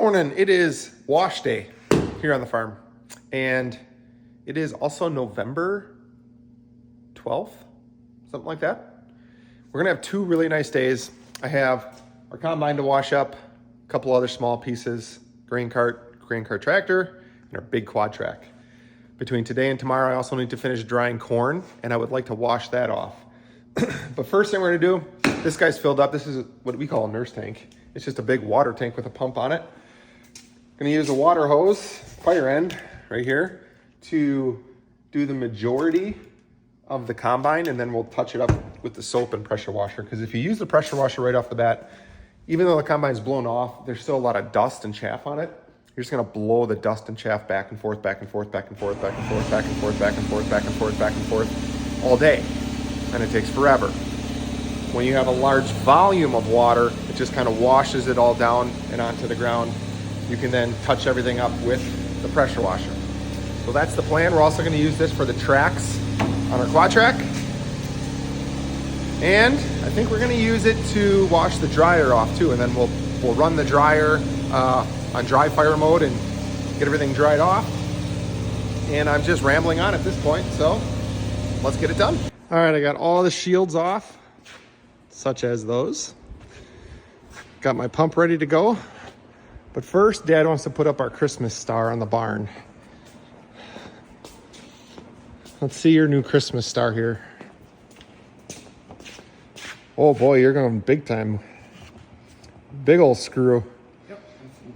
morning. It is wash day here on the farm. And it is also November 12th, something like that. We're gonna have two really nice days. I have our combine to wash up, a couple other small pieces, grain cart tractor, and our big quad track. Between today and tomorrow, I also need to finish drying corn, and I would like to wash that off. But first thing we're gonna do, this guy's filled up. This is what we call a nurse tank. It's just a big water tank with a pump on it. Gonna use a water hose, fire end, right here, to do the majority of the combine, and then we'll touch it up with the soap and pressure washer. Because if you use the pressure washer right off the bat, even though the combine's blown off, there's still a lot of dust and chaff on it. You're just gonna blow the dust and chaff back and forth, back and forth, back and forth, back and forth, back and forth, back and forth, back and forth, back and forth, all day. And it takes forever. When you have a large volume of water, it just kind of washes it all down and onto the ground. You can then touch everything up with the pressure washer. So that's the plan. We're also gonna use this for the tracks on our quad track. And I think we're gonna use it to wash the dryer off too. And then we'll run the dryer on dry fire mode and get everything dried off. And I'm just rambling on at this point, so let's get it done. All right, I got all the shields off, such as those. Got my pump ready to go. But first, Dad wants to put up our Christmas star on the barn. Let's see your new Christmas star here. Oh boy, you're going big time. Big old screw. Yep.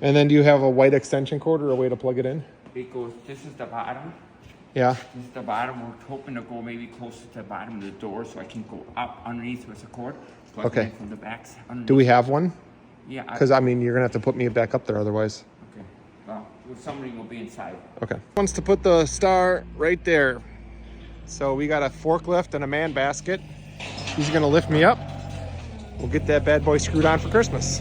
And then do you have a white extension cord or a way to plug it in? It goes, this is the bottom. Yeah. This is the bottom. We're hoping to go maybe closer to the bottom of the door so I can go up underneath with a cord. Plug it in from the backs. Underneath. Do we have one? Yeah. Because I mean, you're gonna have to put me back up there otherwise. Okay. Well, somebody will be inside. Okay. Wants to put the star right there. So we got a forklift and a man basket. He's gonna lift me up. We'll get that bad boy screwed on for Christmas.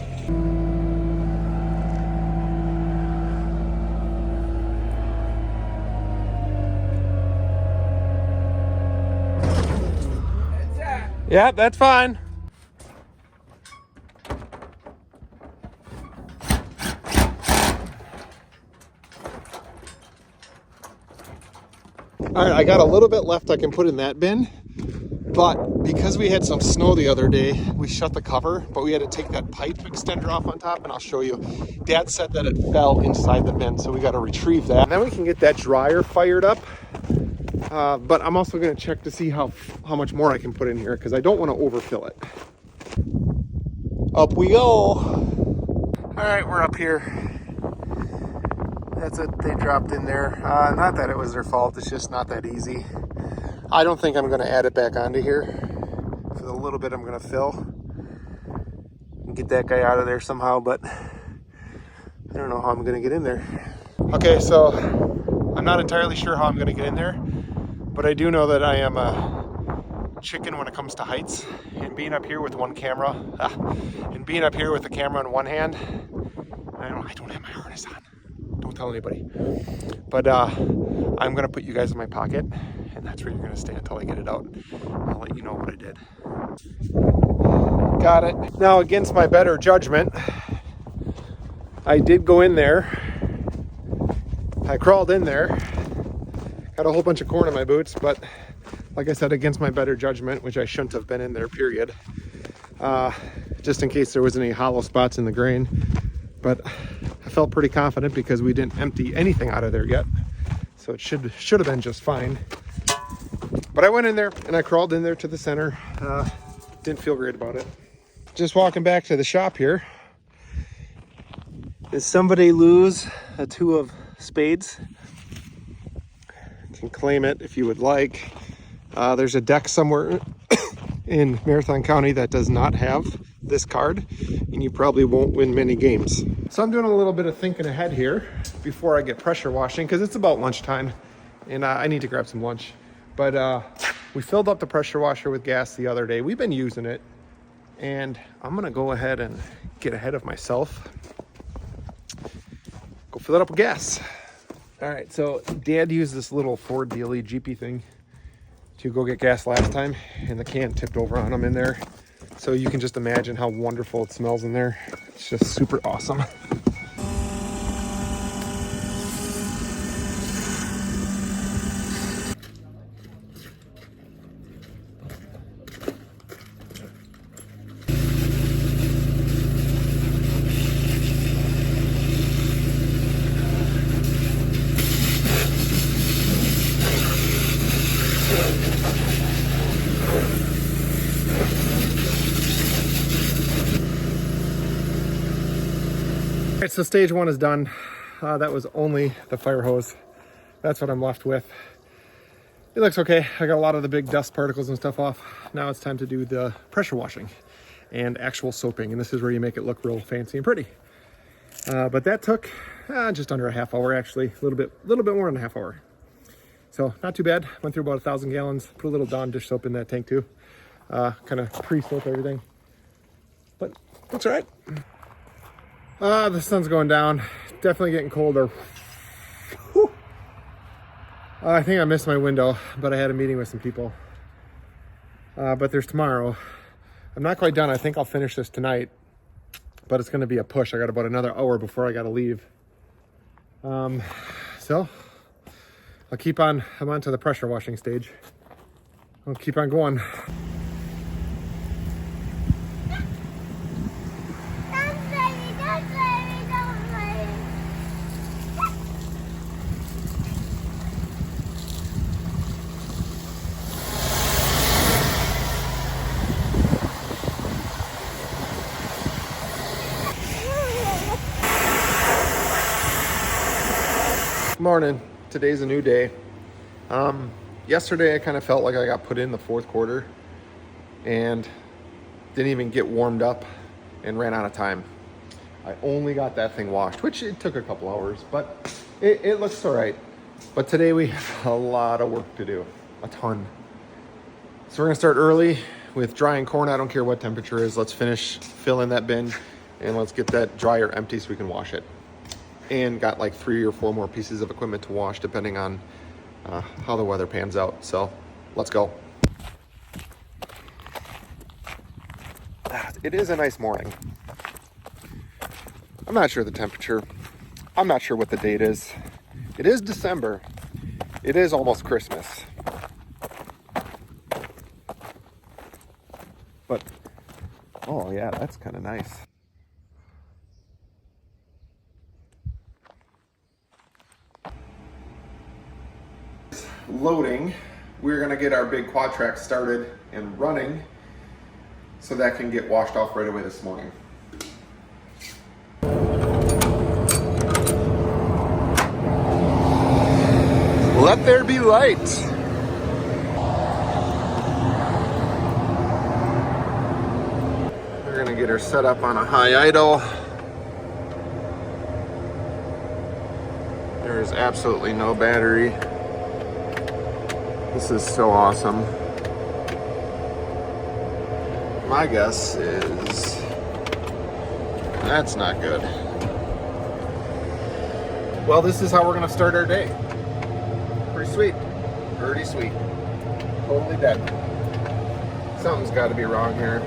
Yeah, that's fine. All right, I got a little bit left I can put in that bin, but because we had some snow the other day, we shut the cover, but we had to take that pipe extender off on top, and I'll show you. Dad said that it fell inside the bin, so we got to retrieve that. And then we can get that dryer fired up. But I'm also going to check to see how much more I can put in here because I don't want to overfill it. Up we go. All right, we're up here. That's what they dropped in there. Not that it was their fault. It's just not that easy. I don't think I'm going to add it back onto here. For the little bit I'm going to fill. And get that guy out of there somehow, but I don't know how I'm going to get in there. Okay, so I'm not entirely sure how I'm going to get in there. But I do know that I am a chicken when it comes to heights, and being up here with one camera, and being up here with the camera in one hand, I don't have my harness on. Don't tell anybody. But I'm gonna put you guys in my pocket, and that's where you're gonna stay until I get it out. I'll let you know what I did. Got it. Now, against my better judgment, I did go in there. I crawled in there. Got a whole bunch of corn in my boots, but like I said, against my better judgment, which I shouldn't have been in there, period. Just in case there was any hollow spots in the grain. But I felt pretty confident because we didn't empty anything out of there yet. So it should have been just fine. But I went in there and I crawled in there to the center. Didn't feel great about it. Just walking back to the shop here. Did somebody lose a two of spades? Can claim it if you would like. There's a deck somewhere in Marathon County that does not have this card, and you probably won't win many games. So I'm doing a little bit of thinking ahead here before I get pressure washing, because it's about lunchtime and I need to grab some lunch. But we filled up the pressure washer with gas the other day. We've been using it, and I'm gonna go ahead and get ahead of myself. Go fill it up with gas. All right, so Dad used this little Ford Daily Jeepy thing to go get gas last time, and the can tipped over on him in there. So you can just imagine how wonderful it smells in there. It's just super awesome. so stage one is done. That was only the fire hose. That's what I'm left with. It looks okay. I got a lot of the big dust particles and stuff off. Now it's time to do the pressure washing and actual soaping. And this is where you make it look real fancy and pretty. But that took just under a half hour, actually. A little bit more than a half hour. So not too bad. Went through about 1,000 gallons. Put a little Dawn dish soap in that tank too. Kind of pre-soap everything. But that's all right. The sun's going down. Definitely getting colder. Whew. I think I missed my window, but I had a meeting with some people. But there's tomorrow. I'm not quite done. I think I'll finish this tonight, but it's going to be a push. I got about another hour before I got to leave. So I'll keep on. I'm on to the pressure washing stage. I'll keep on going. Morning. Today's a new day. Yesterday I kind of felt like I got put in the fourth quarter and didn't even get warmed up and ran out of time. I only got that thing washed, which it took a couple hours, but it looks all right. But today we have a lot of work to do, a ton. So we're gonna start early with drying corn. I don't care what temperature is. Let's finish filling that bin and let's get that dryer empty so we can wash it. And got like 3 or 4 more pieces of equipment to wash depending on how the weather pans out. So let's go. It is a nice morning. I'm not sure the temperature. I'm not sure what the date is. It is December. It is almost Christmas. But, oh yeah, that's kind of nice. Loading, we're gonna get our big quad track started and running so that can get washed off right away this morning. Let there be light. We're gonna get her set up on a high idle. There is absolutely no battery. This is so awesome. My guess is that's not good. Well, this is how we're gonna start our day. Pretty sweet. Pretty sweet. Totally dead. Something's gotta be wrong here.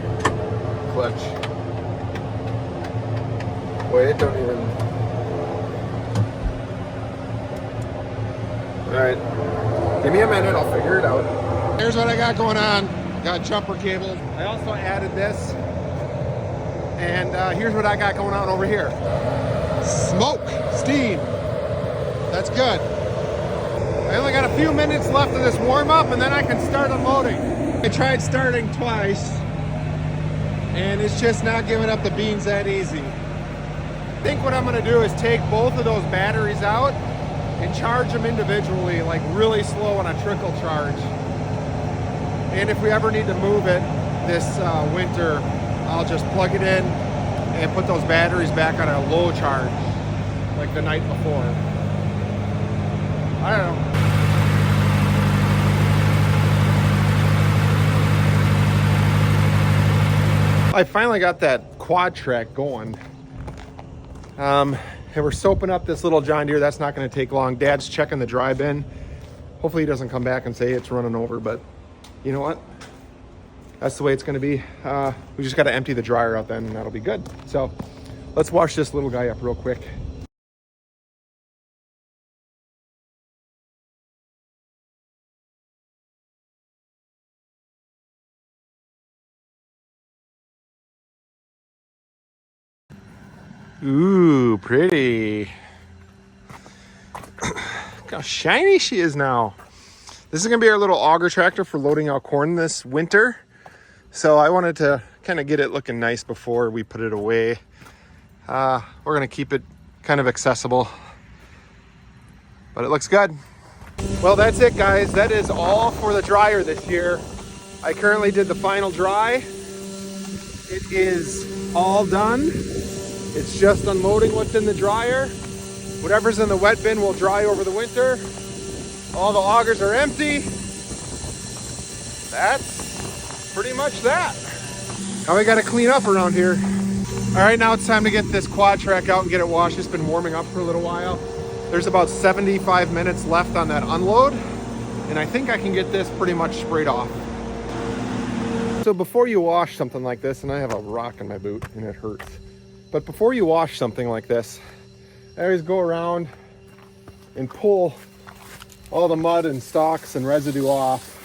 Clutch. Wait, it don't even. Alright. Give me a minute, I'll figure it out. Here's what I got going on. Got jumper cables. I also added this. And here's what I got going on over here. Smoke, steam. That's good. I only got a few minutes left of this warm up and then I can start unloading. I tried starting twice and it's just not giving up the beans that easy. I think what I'm gonna do is take both of those batteries out and charge them individually, like really slow on a trickle charge. And if we ever need to move it this winter, I'll just plug it in and put those batteries back on a low charge, like the night before. I don't know. I finally got that quad track going. And we're soaping up this little John Deere. That's not going to take long. Dad's checking the dry bin. Hopefully he doesn't come back and say it's running over, but you know what? That's the way it's going to be. We just got to empty the dryer out then and that'll be good. So let's wash this little guy up real quick. Ooh, pretty. Look how shiny she is now. This is gonna be our little auger tractor for loading out corn this winter. So I wanted to kind of get it looking nice before we put it away. We're gonna keep it kind of accessible, but it looks good. Well, that's it, guys. That is all for the dryer this year. I currently did the final dry. It is all done. It's just unloading what's in the dryer. Whatever's in the wet bin will dry over the winter. All the augers are empty. That's pretty much that. Now we gotta clean up around here. All right, now it's time to get this quad track out and get it washed. It's been warming up for a little while. There's about 75 minutes left on that unload, and I think I can get this pretty much sprayed off. So before you wash something like this, and I have a rock in my boot and it hurts, but before you wash something like this, I always go around and pull all the mud and stalks and residue off.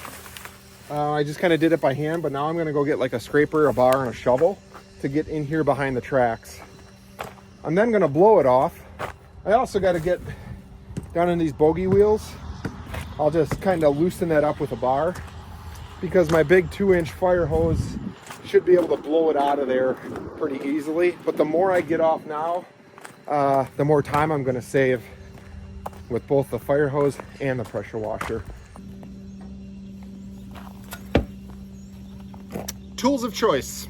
I just kind of did it by hand, but now I'm gonna go get like a scraper, a bar, and a shovel to get in here behind the tracks. I'm then gonna blow it off. I also got to get down in these bogey wheels. I'll just kind of loosen that up with a bar because my big 2-inch fire hose should be able to blow it out of there pretty easily. But the more I get off now, the more time I'm going to save with both the fire hose and the pressure washer. Tools of choice.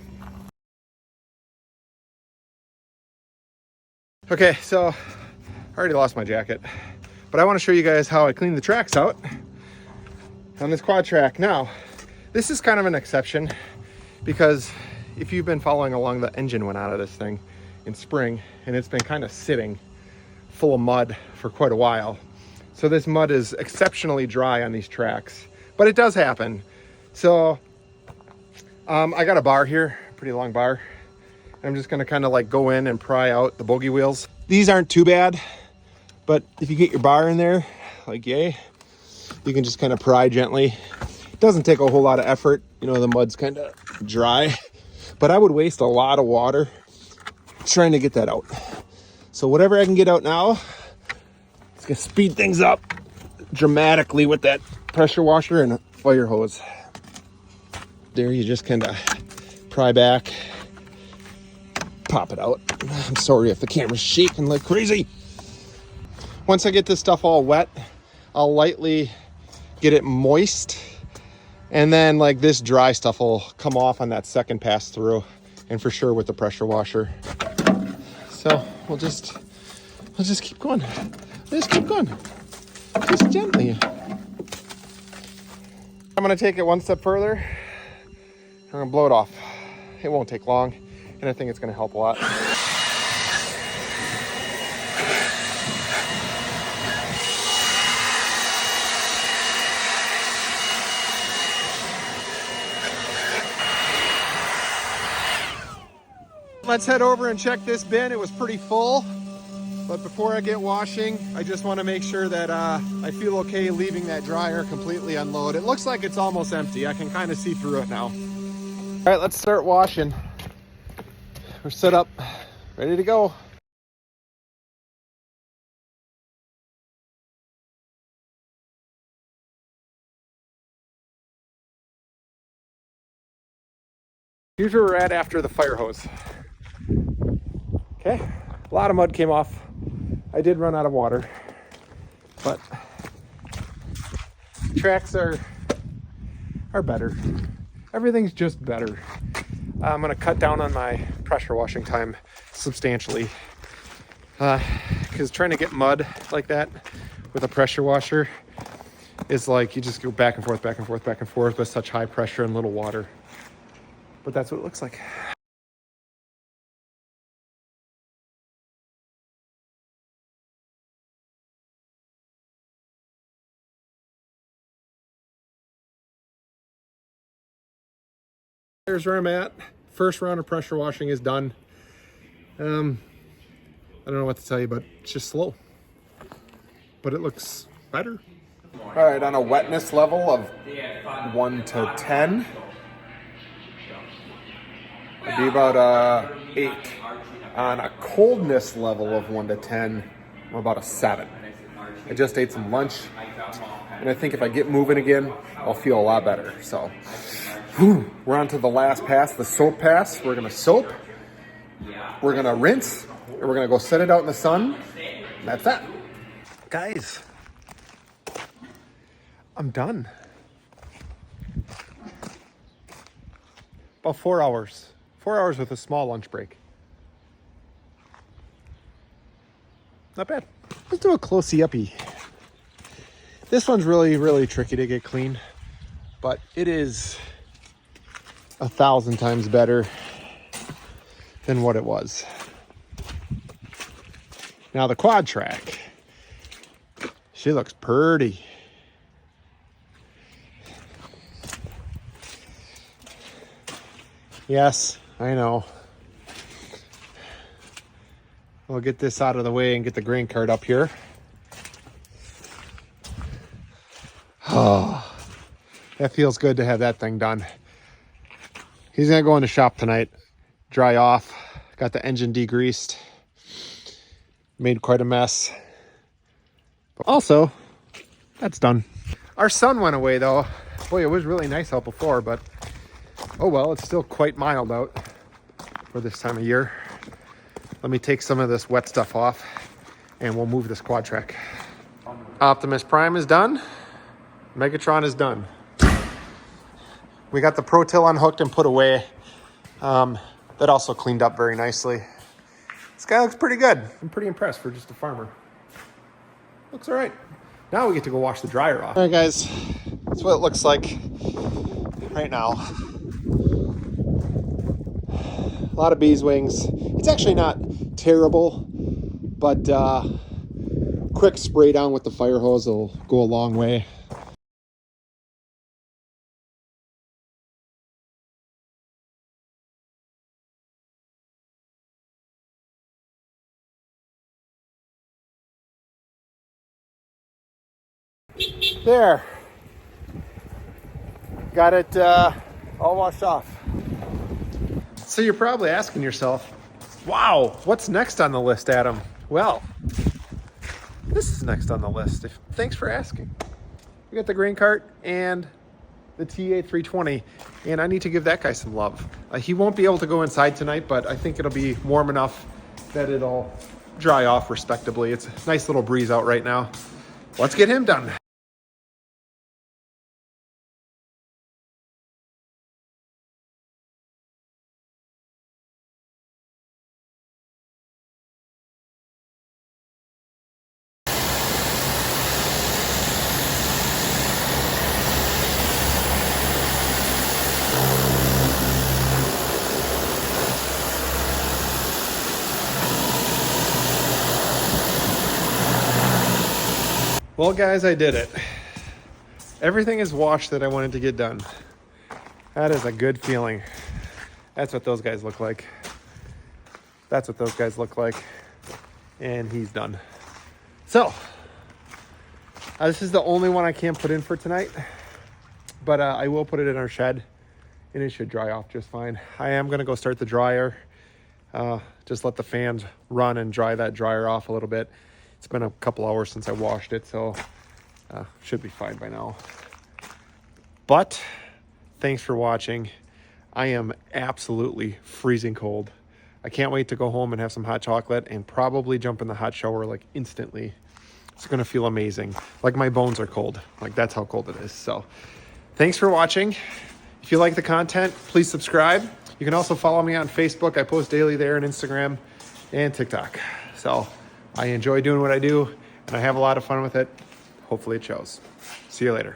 Okay, so I already lost my jacket, but I want to show you guys how I clean the tracks out on this quad track. Now, this is kind of an exception because if you've been following along, the engine went out of this thing in spring and it's been kind of sitting full of mud for quite a while. So this mud is exceptionally dry on these tracks, but it does happen. So I got a bar here, pretty long bar. I'm just gonna kind of like go in and pry out the bogey wheels. These aren't too bad, but if you get your bar in there, like yay, you can just kind of pry gently. It doesn't take a whole lot of effort. You know, the mud's kind of dry, but I would waste a lot of water trying to get that out. So whatever I can get out now, it's gonna speed things up dramatically with that pressure washer and fire hose. There, you just kind of pry back, pop it out. I'm sorry if the camera's shaking like crazy. Once I get this stuff all wet, I'll lightly get it moist, and then like this dry stuff will come off on that second pass through, and for sure with the pressure washer. So we'll just keep going. Just keep going, just gently. I'm gonna take it one step further. I'm gonna blow it off. It won't take long, and I think it's gonna help a lot. Let's head over and check this bin. It was pretty full, but before I get washing, I just want to make sure that I feel okay leaving that dryer completely unloaded. It looks like it's almost empty. I can kind of see through it now. All right, let's start washing. We're set up, ready to go. Here's where we're at after the fire hose. Okay, a lot of mud came off. I did run out of water, but tracks are better. Everything's just better. I'm gonna cut down on my pressure washing time substantially, because trying to get mud like that with a pressure washer is like you just go back and forth, back and forth, back and forth with such high pressure and little water. But that's what it looks like. Here's where I'm at. First round of pressure washing is done. I don't know what to tell you, but it's just slow. But it looks better. All right, on a wetness level of 1 to 10, I'd be about 8. On a coldness level of 1 to 10, I'm about a 7. I just ate some lunch, and I think if I get moving again, I'll feel a lot better. So we're on to the last pass, the soap pass. We're gonna soap, we're gonna rinse, And we're gonna go set it out in the sun. That's that. Guys, I'm done. About 4 hours. 4 hours with a small lunch break. Not bad. Let's do a closey-uppy. This one's really, really tricky to get clean, but it is 1,000 times better than what it was. Now the quad track, she looks pretty. Yes, I know. We'll get this out of the way and get the grain cart up here. Oh, that feels good to have that thing done. He's gonna go in the shop tonight, dry off. Got the engine degreased. Made quite a mess. But also, that's done. Our sun went away though. Boy, it was really nice out before, but oh well, it's still quite mild out for this time of year. Let me take some of this wet stuff off and we'll move this quad track. Optimus Prime is done. Megatron is done. We got the Pro Till unhooked and put away. That also cleaned up very nicely. This guy looks pretty good. I'm pretty impressed for just a farmer. Looks all right. Now we get to go wash the dryer off. All right, guys, that's what it looks like right now. A lot of bees wings. It's actually not terrible, but quick spray down with the fire hose will go a long way. There. Got it all washed off. So you're probably asking yourself, wow, what's next on the list, Adam? Well, this is next on the list. Thanks for asking. We got the grain cart and the TA320, and I need to give that guy some love. He won't be able to go inside tonight, but I think it'll be warm enough that it'll dry off respectably. It's a nice little breeze out right now. Let's get him done. Well, guys, I did it. Everything is washed that I wanted to get done. That is a good feeling. That's what those guys look like. That's what those guys look like. And he's done. So, this is the only one I can't put in for tonight. But I will put it in our shed. And it should dry off just fine. I am going to go start the dryer. Just let the fans run and dry that dryer off a little bit. It's been a couple hours since I washed it, so should be fine by now. But thanks for watching. I am absolutely freezing cold. I can't wait to go home and have some hot chocolate and probably jump in the hot shower like instantly. It's gonna feel amazing. Like my bones are cold. Like that's how cold it is. So thanks for watching. If you like the content, please subscribe. You can also follow me on Facebook. I post daily there and Instagram and TikTok. So I enjoy doing what I do, and I have a lot of fun with it. Hopefully it shows. See you later.